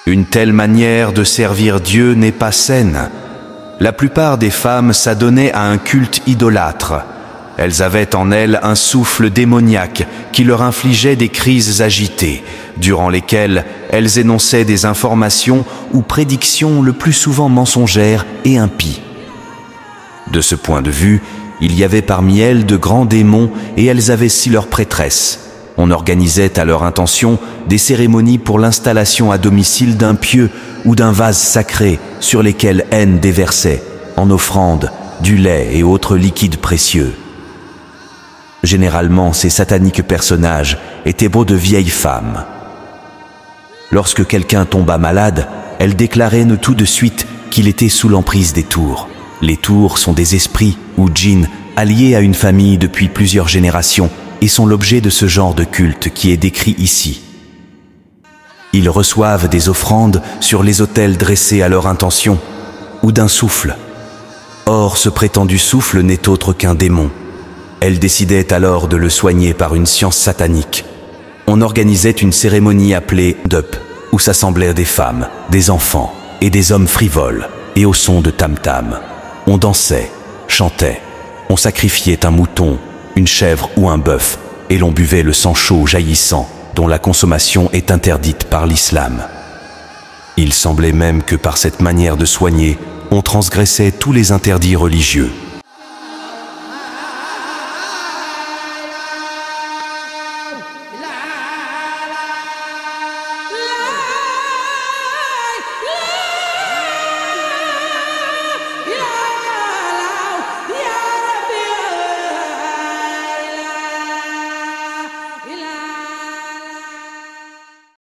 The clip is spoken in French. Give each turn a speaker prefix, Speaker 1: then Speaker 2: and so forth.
Speaker 1: Une telle manière de servir Dieu n'est pas saine. La plupart des femmes s'adonnaient à un culte idolâtre. Elles avaient en elles un souffle démoniaque qui leur infligeait des crises agitées, durant lesquelles elles énonçaient des informations ou prédictions le plus souvent mensongères et impies. De ce point de vue, il y avait parmi elles de grands démons et elles avaient si leurs prêtresses. On organisait à leur intention des cérémonies pour l'installation à domicile d'un pieu ou d'un vase sacré sur lesquels N déversait, en offrande, du lait et autres liquides précieux. Généralement, ces sataniques personnages étaient beaux de vieilles femmes. Lorsque quelqu'un tomba malade, elles déclaraient tout de suite qu'il était sous l'emprise des tours. Les tours sont des esprits ou djinns alliés à une famille depuis plusieurs générations et sont l'objet de ce genre de culte qui est décrit ici. Ils reçoivent des offrandes sur les autels dressés à leur intention ou d'un souffle. Or, ce prétendu souffle n'est autre qu'un démon. Elle décidait alors de le soigner par une science satanique. On organisait une cérémonie appelée Dup, où s'assemblaient des femmes, des enfants et des hommes frivoles, et au son de tam-tam. On dansait, chantait, on sacrifiait un mouton, une chèvre ou un bœuf, et l'on buvait le sang chaud jaillissant, dont la consommation est interdite par l'islam. Il semblait même que par cette manière de soigner, on transgressait tous les interdits religieux.